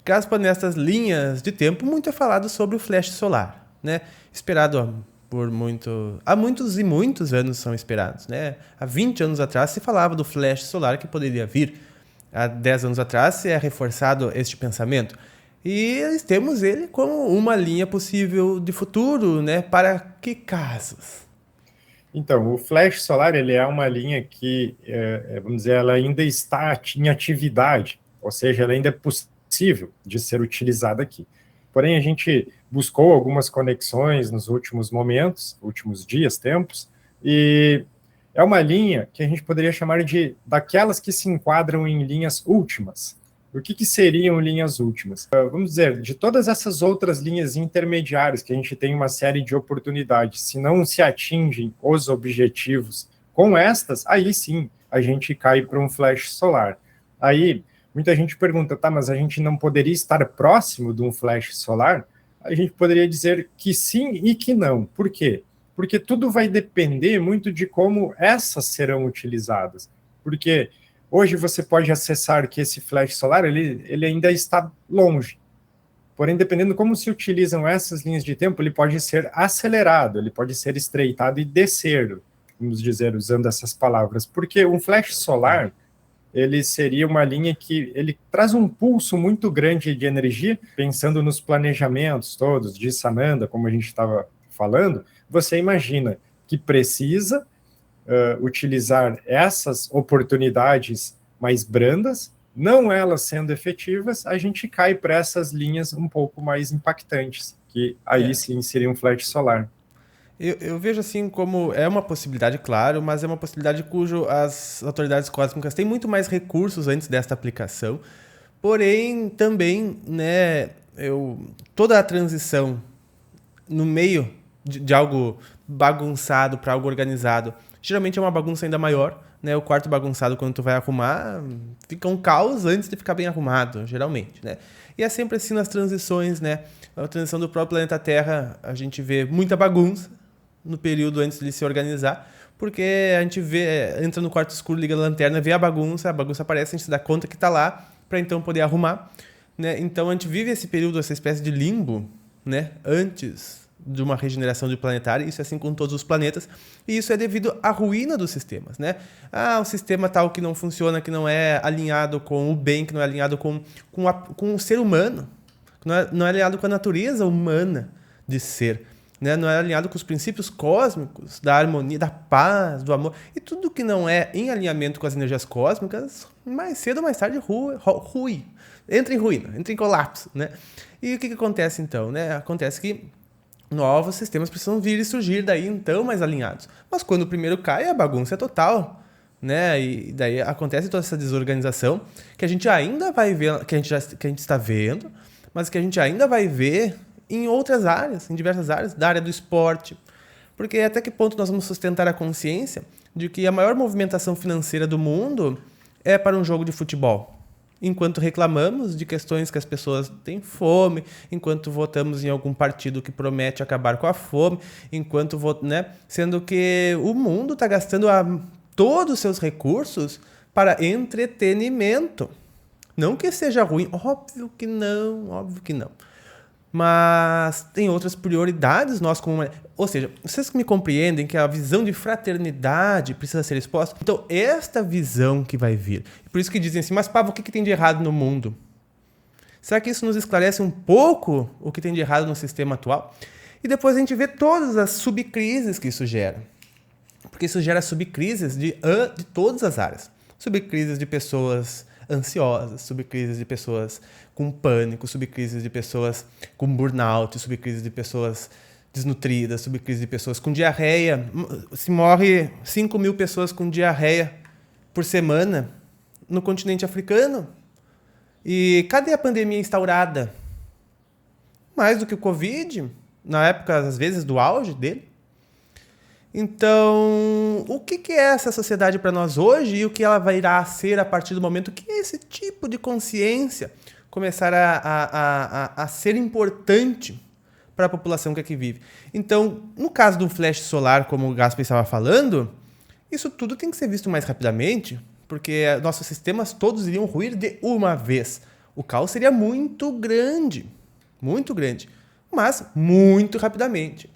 Gaspa, nessas linhas de tempo, muito é falado sobre o flash solar, né? Esperado há muitos e muitos anos são esperados, né? Há 20 anos atrás se falava do flash solar que poderia vir. Há 10 anos atrás se é reforçado este pensamento. E temos ele como uma linha possível de futuro, né? Para que casos? Então, o flash solar ele é uma linha que, vamos dizer, ela ainda está em atividade, ou seja, ela ainda é possível de ser utilizada aqui. Porém, a gente buscou algumas conexões nos últimos momentos, últimos dias, tempos, e é uma linha que a gente poderia chamar de daquelas que se enquadram em linhas últimas. O que seriam linhas últimas? Vamos dizer, de todas essas outras linhas intermediárias que a gente tem uma série de oportunidades, se não se atingem os objetivos com estas, aí sim a gente cai para um flash solar. Aí muita gente pergunta, tá, mas a gente não poderia estar próximo de um flash solar? A gente poderia dizer que sim e que não. Por quê? Porque tudo vai depender muito de como essas serão utilizadas. Porque hoje você pode acessar que esse flash solar ele ainda está longe. Porém, dependendo de como se utilizam essas linhas de tempo, ele pode ser acelerado, ele pode ser estreitado e descer, vamos dizer, usando essas palavras. Porque um flash solar, ele seria uma linha que ele traz um pulso muito grande de energia, pensando nos planejamentos todos de Sananda, como a gente estava falando, você imagina que precisa utilizar essas oportunidades mais brandas, não elas sendo efetivas, a gente cai para essas linhas um pouco mais impactantes, que aí sim seria um flash solar. Eu vejo assim como é uma possibilidade, claro, mas é uma possibilidade cujo as autoridades cósmicas têm muito mais recursos antes desta aplicação. Porém, também, né, toda a transição no meio de algo bagunçado para algo organizado, geralmente é uma bagunça ainda maior, né? O quarto bagunçado, quando tu vai arrumar, fica um caos antes de ficar bem arrumado, geralmente, né? E é sempre assim nas transições, né? A transição do próprio planeta Terra, a gente vê muita bagunça no período antes de ele se organizar, porque a gente entra no quarto escuro, liga a lanterna, vê a bagunça aparece, a gente se dá conta que tá lá, para então poder arrumar, né? Então a gente vive esse período, essa espécie de limbo, né? Antes de uma regeneração do planetário, isso é assim com todos os planetas, e isso é devido à ruína dos sistemas, né? O sistema tal que não funciona, que não é alinhado com o bem, que não é alinhado com o ser humano, que não é alinhado com a natureza humana de ser, né? Não é alinhado com os princípios cósmicos, da harmonia, da paz, do amor, e tudo que não é em alinhamento com as energias cósmicas, mais cedo ou mais tarde entra em ruína, entra em colapso, né? E o que acontece então, né? Acontece que novos sistemas precisam vir e surgir daí então mais alinhados. Mas quando o primeiro cai, a bagunça é total, né? E daí acontece toda essa desorganização que a gente ainda vai ver, que a gente está vendo, mas que a gente ainda vai ver em outras áreas, em diversas áreas, da área do esporte. Porque até que ponto nós vamos sustentar a consciência de que a maior movimentação financeira do mundo é para um jogo de futebol? Enquanto reclamamos de questões que as pessoas têm fome, enquanto votamos em algum partido que promete acabar com a fome, né? Sendo que o mundo está gastando todos os seus recursos para entretenimento. Não que seja ruim, óbvio que não. Mas tem outras prioridades nós como... Ou seja, vocês que me compreendem que a visão de fraternidade precisa ser exposta. Então, esta visão que vai vir. Por isso que dizem assim, mas Pablo, o que tem de errado no mundo? Será que isso nos esclarece um pouco o que tem de errado no sistema atual? E depois a gente vê todas as subcrises que isso gera. Porque isso gera subcrises de todas as áreas. Subcrises de pessoas ansiosas, subcrises de pessoas com pânico, subcrises de pessoas com burnout, subcrises de pessoas desnutridas, subcrises de pessoas com diarreia. Se morre 5 mil pessoas com diarreia por semana no continente africano. E cadê a pandemia instaurada? Mais do que o Covid, na época, às vezes, do auge dele. Então, o que é essa sociedade para nós hoje e o que ela irá ser a partir do momento que esse tipo de consciência começar a ser importante para a população que aqui vive? Então, no caso do flash solar, como o Gasper estava falando, isso tudo tem que ser visto mais rapidamente, porque nossos sistemas todos iriam ruir de uma vez. O caos seria muito grande, mas muito rapidamente.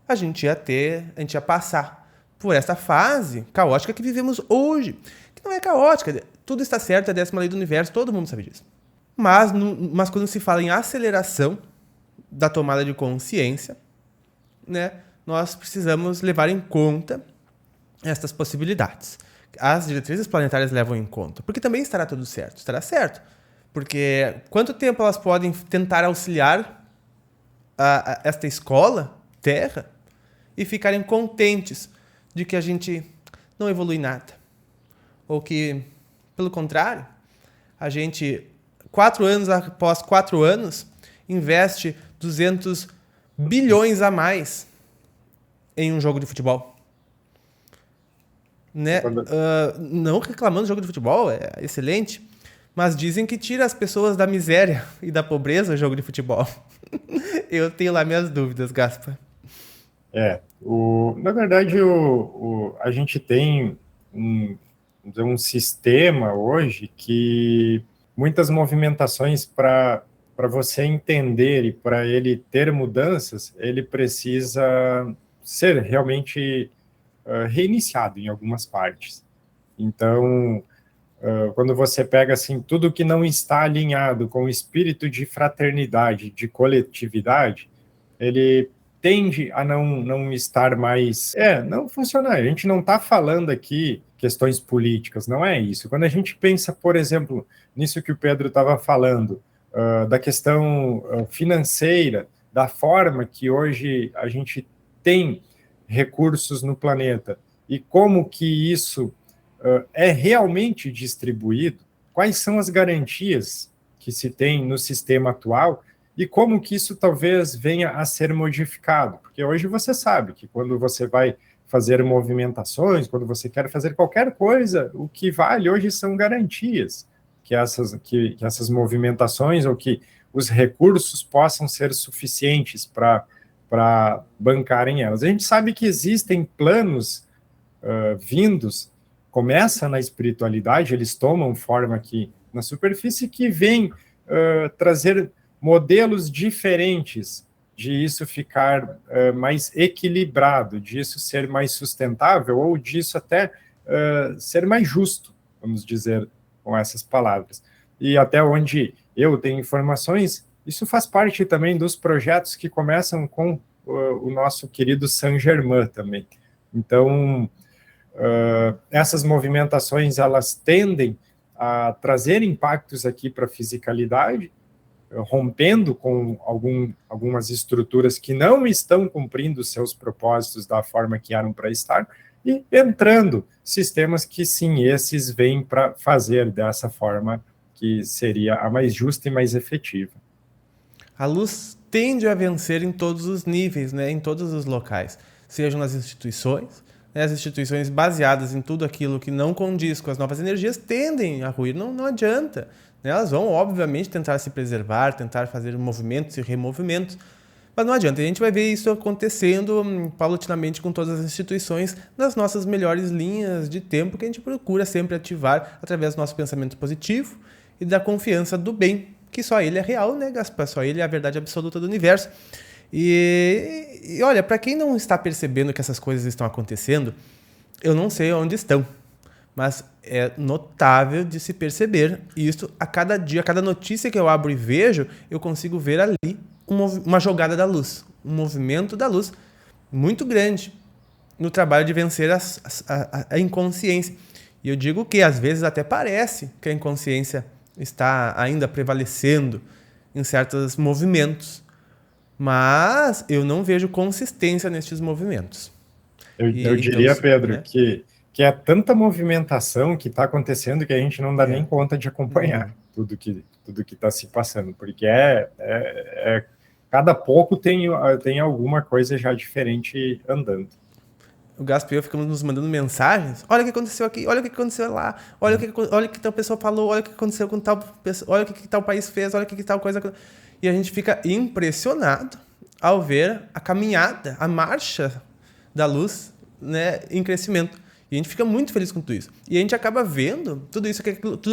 A gente ia passar por essa fase caótica que vivemos hoje, que não é caótica, tudo está certo, é a 10ª lei do universo, todo mundo sabe disso. Mas quando se fala em aceleração da tomada de consciência, né, nós precisamos levar em conta estas possibilidades. As diretrizes planetárias levam em conta, porque também estará tudo certo, estará certo. Porque quanto tempo elas podem tentar auxiliar esta escola, Terra, e ficarem contentes de que a gente não evolui nada. Ou que, pelo contrário, a gente, 4 anos após 4 anos, investe 200 bilhões a mais em um jogo de futebol. Né? Não reclamando do jogo de futebol, é excelente, mas dizem que tira as pessoas da miséria e da pobreza o jogo de futebol. Eu tenho lá minhas dúvidas, Gaspa. Na verdade, a gente tem um sistema hoje que muitas movimentações para você entender e para ele ter mudanças, ele precisa ser realmente reiniciado em algumas partes. Então, quando você pega assim, tudo que não está alinhado com o espírito de fraternidade, de coletividade, ele tende a não estar mais... não funcionar. A gente não está falando aqui questões políticas, não é isso. Quando a gente pensa, por exemplo, nisso que o Pedro estava falando, da questão financeira, da forma que hoje a gente tem recursos no planeta e como que isso é realmente distribuído, quais são as garantias que se tem no sistema atual e como que isso talvez venha a ser modificado. Porque hoje você sabe que quando você vai fazer movimentações, quando você quer fazer qualquer coisa, o que vale hoje são garantias, que essas movimentações ou que os recursos possam ser suficientes para bancarem elas. A gente sabe que existem planos vindos, começa na espiritualidade, eles tomam forma aqui na superfície, que vem trazer modelos diferentes de isso ficar mais equilibrado, disso ser mais sustentável, ou disso até ser mais justo, vamos dizer com essas palavras. E até onde eu tenho informações, isso faz parte também dos projetos que começam com o nosso querido Saint-Germain também. Então, essas movimentações, elas tendem a trazer impactos aqui para a fisicalidade, rompendo com algumas estruturas que não estão cumprindo seus propósitos da forma que eram para estar, e entrando sistemas que, sim, esses vêm para fazer dessa forma que seria a mais justa e mais efetiva. A luz tende a vencer em todos os níveis, né? Em todos os locais, sejam nas instituições, né? As instituições baseadas em tudo aquilo que não condiz com as novas energias tendem a ruir, não adianta. Né? Elas vão, obviamente, tentar se preservar, tentar fazer movimentos e removimentos, mas não adianta. A gente vai ver isso acontecendo paulatinamente com todas as instituições nas nossas melhores linhas de tempo que a gente procura sempre ativar através do nosso pensamento positivo e da confiança do bem, que só ele é real, né, Gaspar? Só ele é a verdade absoluta do universo. E olha, para quem não está percebendo que essas coisas estão acontecendo, eu não sei onde estão, mas é notável de se perceber isso a cada dia, a cada notícia que eu abro e vejo, eu consigo ver ali uma jogada da luz, um movimento da luz muito grande no trabalho de vencer a inconsciência. E eu digo que às vezes até parece que a inconsciência está ainda prevalecendo em certos movimentos, mas eu não vejo consistência nestes movimentos. Eu diria, então, Pedro, né, que é tanta movimentação que está acontecendo que a gente não dá nem conta de acompanhar tudo que está se passando, porque cada pouco tem alguma coisa já diferente andando. O Gaspar e eu ficamos nos mandando mensagens. Olha o que aconteceu aqui, olha o que aconteceu lá, olha o que tal pessoa falou, olha o que aconteceu com tal pessoa, olha o que tal país fez, olha o que tal coisa. E a gente fica impressionado ao ver a caminhada, a marcha da luz, né, em crescimento. E a gente fica muito feliz com tudo isso. E a gente acaba vendo tudo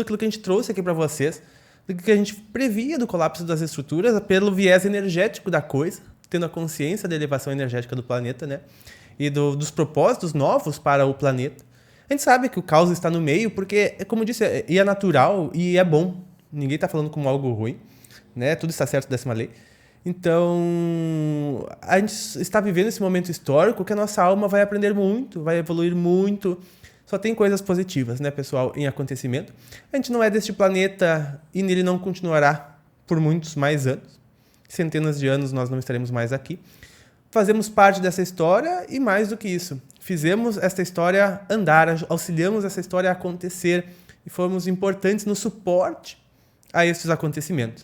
aquilo que a gente trouxe aqui para vocês do que a gente previa do colapso das estruturas pelo viés energético da coisa, tendo a consciência da elevação energética do planeta, né? E dos propósitos novos para o planeta. A gente sabe que o caos está no meio porque, como eu disse, é natural e é bom. Ninguém está falando como algo ruim, né? Tudo está certo, 10ª lei. Então, a gente está vivendo esse momento histórico que a nossa alma vai aprender muito, vai evoluir muito. Só tem coisas positivas, né, pessoal, em acontecimento. A gente não é deste planeta e nele não continuará por muitos mais anos. Centenas de anos nós não estaremos mais aqui. Fazemos parte dessa história e, mais do que isso, fizemos esta história andar, auxiliamos essa história a acontecer e fomos importantes no suporte a esses acontecimentos.